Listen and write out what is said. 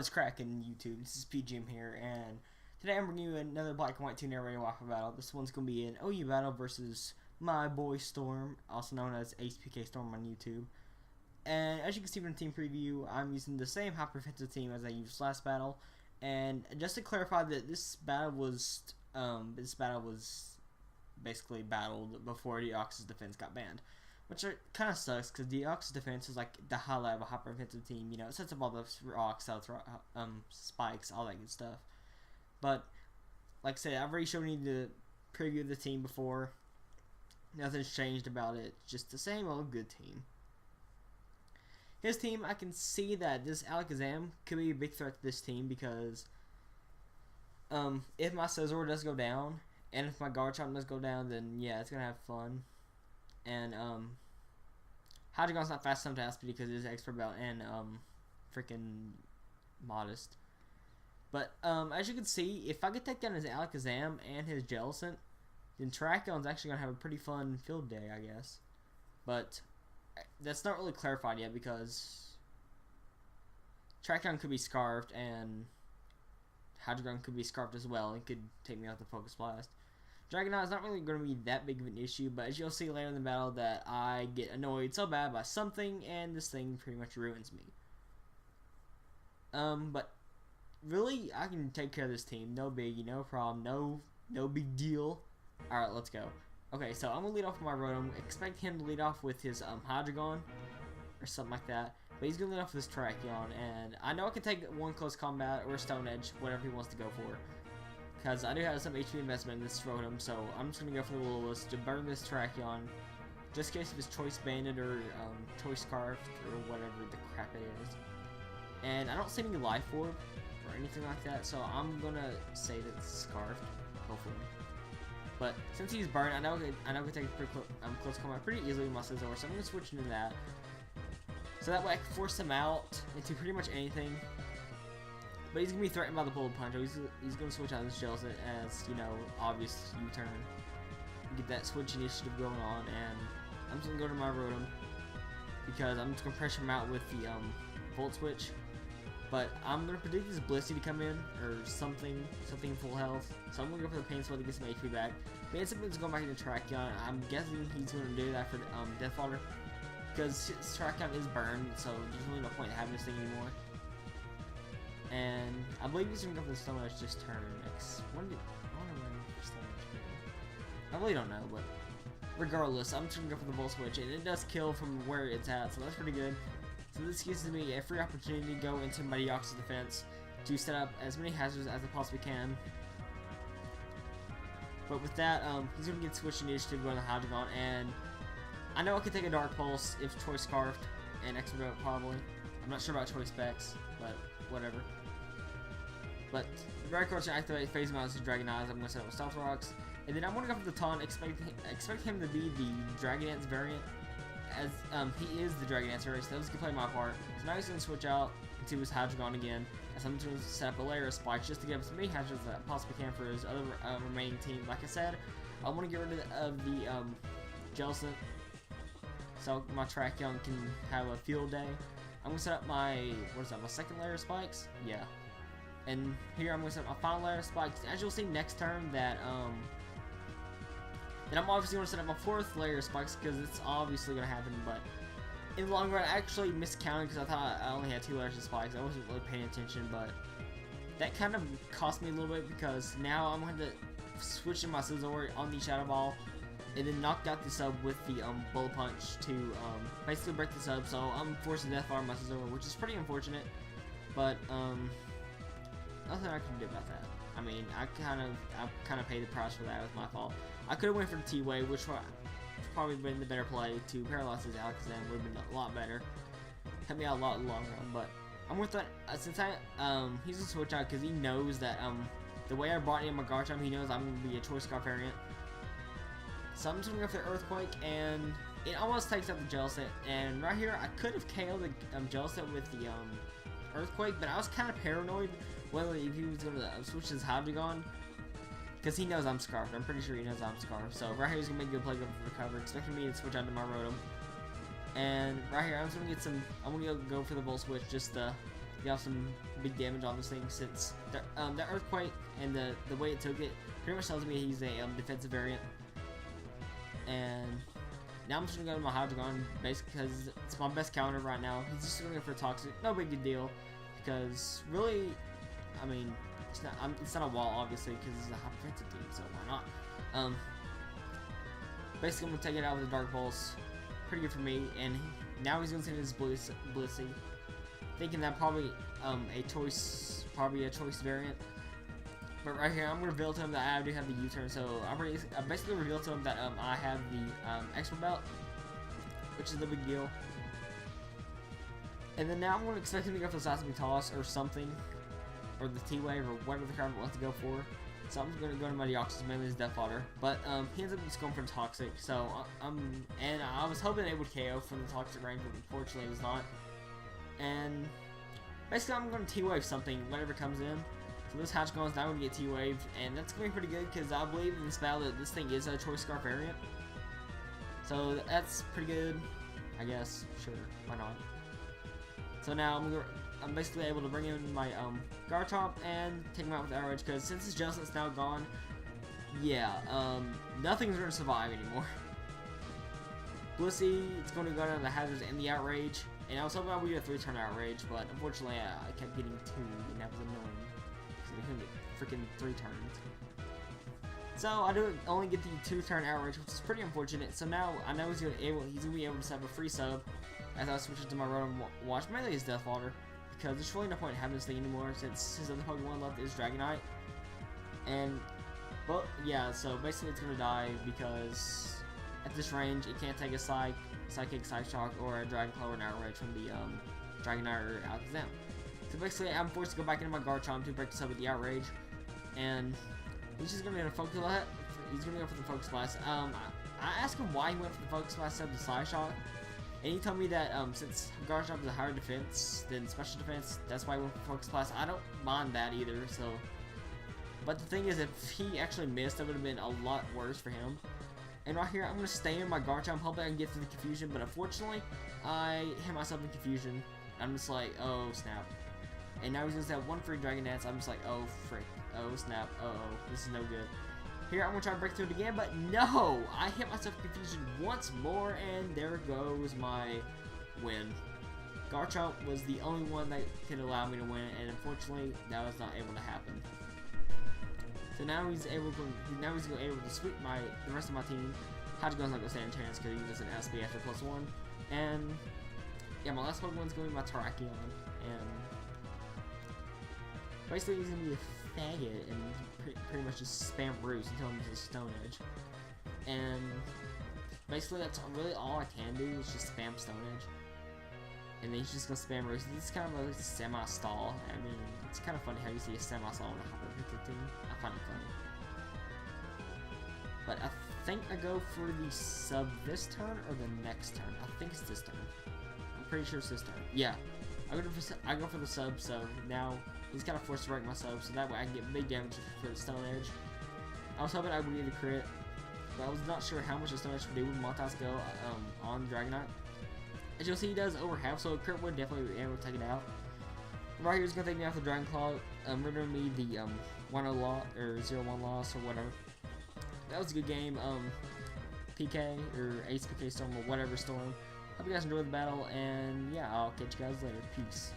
What is cracking, YouTube? This is PGM here, and today I'm bringing you another black and white 2 narrated waffle battle. This one's going to be an OU battle versus my boy Storm, also known as AcePKStorm on YouTube. And as you can see from the team preview, I'm using the same hyper-offensive team as I used last battle. And just to clarify that this battle was basically battled before the Ox's defense got banned. Which kind of sucks, because the Ox's defense is like the highlight of a hyper-offensive team. You know, it sets up all the rocks, spikes, all that good stuff. But, like I said, I've already shown you the preview of the team before. Nothing's changed about it. Just the same old good team. His team, I can see that this Alakazam could be a big threat to this team because if my Scizor does go down, and if my Garchomp does go down, then yeah, it's going to have fun. And Hydreigon's not fast enough to outspeed because it is expert belt and freaking modest. But as you can see, if I could take down his Alakazam and his Jellicent, then Terracon's actually gonna have a pretty fun field day, I guess. But that's not really clarified yet because Terracon could be scarfed and Hydreigon could be scarfed as well and could take me out the Focus Blast. Dragonite is not really going to be that big of an issue, but as you'll see later in the battle that I get annoyed so bad by something, and this thing pretty much ruins me. But really, I can take care of this team. No biggie, no problem, no big deal. Alright, let's go. Okay, so I'm going to lead off with my Rotom. Expect him to lead off with his Hydreigon, or something like that. But he's going to lead off with his Terrakion, and I know I can take one close combat or Stone Edge, whatever he wants to go for. Because I do have some HP investment in this Rotom, so I'm just going to go for the Will-O-Wisp to burn this Terrakion, just in case of his Choice Banded or Choice Scarf or whatever the crap it is. And I don't see any Life Orb or anything like that, so I'm going to say that it's Scarfed, hopefully. But since he's burned, I know I can take a pretty close combat pretty easily with my Scizor, so I'm going to switch into that. So that way I can force him out into pretty much anything. But he's going to be threatened by the Bullet Punch. He's going to switch out his Jellicent as, you know, obvious U-turn. Get that switch initiative going on. And I'm just going to go to my Rotom. Because I'm just going to pressure him out with the Volt Switch. But I'm going to predict this Blissey to come in. Or something full health. So I'm going to go for the Pain Spell to get some HP back. But simply going back into Terrakion. I'm guessing he's going to do that for Death Water. Because his Terrakion is burned. So there's really no point in having this thing anymore. And I believe he's going to go for the Stone Edge this turn. I don't know when Stone Edge. I really don't know, but regardless, I'm just going to go for the Volt Switch, and it does kill from where it's at, so that's pretty good. So this gives me a free opportunity to go into my Deoxys defense to set up as many hazards as I possibly can. But with that, he's going to get Switch Initiative going to Hydreigon, and I know I could take a Dark Pulse if Choice Scarfed and Expert Belt probably. I'm not sure about Choice Specs, but whatever. But very course, activate Phase Mounts to Dragonite. I'm going to set up with Stealth Rocks. And then I'm going to go for the Taunt. Expect him to be the Dragonance variant. As he is the Dragonance variant, so that's going to play my part. So now he's going to switch out into his Hydreigon again. As I'm going to set up a layer of spikes just to get up as many hazards as I possibly can for his other remaining team. Like I said, I want to get rid of the Jellicent, so my Terrakion can have a field day. I'm going to set up my, my second layer of spikes? Yeah. And here I'm going to set up my final layer of spikes. As you'll see next turn that, then I'm obviously going to set up my fourth layer of spikes because it's obviously going to happen, but in the long run I actually miscounted because I thought I only had 2 layers of spikes. I wasn't really paying attention, but that kind of cost me a little bit because now I'm going to switch in my Scizor on the Shadow Ball and then knocked out the sub with the Bullet Punch to basically break the sub, so I'm forcing Death Fire on my Scizor, which is pretty unfortunate, but nothing I can do about that. I mean, I kind of paid the price for that. It was my fault. I could have went for the T-Wave, which would probably been the better play to paralyze his Alakazam. Would have been a lot better. Helped me out a lot in the long run, but I'm with that. Since he's gonna switch out because he knows that the way I brought in my Garchomp, he knows I'm gonna be a Choice Scarf variant. So I'm just gonna go for the Earthquake, and it almost takes out the Jellicent. And right here, I could have KO'd the Jellicent with the Earthquake, but I was kind of paranoid whether if he was gonna switch his Hydreigon, because he knows I'm Scarfed. I'm pretty sure he knows I'm Scarfed. So right here, he's gonna make a good play to recover, expecting me to switch out to my Rotom. And right here, I'm just gonna get some. I'm gonna go for the Volt Switch just to dealt some big damage on this thing since the earthquake and the way it took it pretty much tells me he's a defensive variant. And now I'm just gonna go to my Hydreigon basically because it's my best counter right now. He's just gonna go for toxic, no big deal, because really, I mean, it's not a wall obviously because it's a high defensive team, so why not? Basically, I'm gonna take it out with the Dark Pulse. Pretty good for me, and now he's gonna send his Blissey, thinking that probably a choice variant. But right here, I'm gonna reveal to him that I do have the U-turn, so I basically revealed to him that I have the Expert Belt, which is the big deal. And then now I'm gonna expect him to go for the Seismic Toss or something, or the T-Wave or whatever the crap he wants to go for. So I'm just gonna go to my Deoxys, mainly his Death Fodder, but he ends up just going for the Toxic. So and I was hoping it would KO from the Toxic range, but unfortunately it was not. And basically I'm gonna T-Wave something, whatever comes in. So this Hydreigon is now going to get T-Waved, and that's going to be pretty good because I believe in this battle that this thing is a Choice Scarf variant. So that's pretty good, I guess. Sure, why not? So now I'm basically able to bring in my Garchomp and take him out with Arrow Edge because since his Justice is now gone, yeah, nothing's going to survive anymore. Blissey, it's going to go down to the Hazards and the Outrage, and I was hoping I would get a 3-turn Outrage, but unfortunately I kept getting 2, and that was annoying. They couldn't get freaking 3 turns. So I do only get the 2-turn Outrage, which is pretty unfortunate. So now I know he's gonna be able to set up a free sub as I switch it to my Rotom Watch, mainly his Death Fodder, because there's really no point in having this thing anymore since his other Pokemon left is Dragonite. And but yeah, so basically it's gonna die because at this range it can't take a Psychic, Psych Shock, or a Dragon Claw or an Outrage from the Dragonite or Alakazam. So basically, I'm forced to go back into my Garchomp to break this up with the Outrage, and he's just gonna go for the Focus Blast. I asked him why he went for the Focus Blast instead of the Psy Shock, and he told me that since Garchomp is a higher defense than special defense, that's why he went for Focus Blast. I don't mind that either. So, but the thing is, if he actually missed, that would have been a lot worse for him. And right here, I'm gonna stay in my Garchomp, hoping I can get through the confusion. But unfortunately, I hit myself in confusion. I'm just like, oh snap. And now he's gonna have 1 free Dragon Dance. I'm just like, oh frick, oh snap, this is no good. Here I'm gonna try to break through it again, but no! I hit myself in confusion once more, and there goes my win. Garchomp was the only one that could allow me to win, and unfortunately, that was not able to happen. So now he's able to sweep the rest of my team. Hydreigon's not gonna stand a chance because he doesn't SP after +1, and yeah, my last Pokemon's gonna be my Terrakion, and basically, he's gonna be a faggot and pretty much just spam Roost until I'm just a Stone Edge. And basically, that's really all I can do is just spam Stone Edge. And then he's just gonna spam Roost. This is kind of a semi-stall. I mean, it's kind of funny how you see a semi-stall on a Hyper team. I find it funny. But I think I go for the sub this turn or the next turn. I think it's this turn. I'm pretty sure it's this turn. Yeah. I go for the sub, so now he's kind of forced to break my sub, so that way I can get big damage for the Stone Edge. I was hoping I would get a crit, but I was not sure how much the Stone Edge would do with Multi Skill on Dragonite. As you'll see, he does over half, so a crit would definitely be able to take it out. Right here, he's going to take me out the Dragon Claw, rendering me the 1-0 loss, or 0-1 loss, or whatever. That was a good game. PK, or AcePKStorm, or whatever storm. Hope you guys enjoyed the battle, and yeah, I'll catch you guys later. Peace.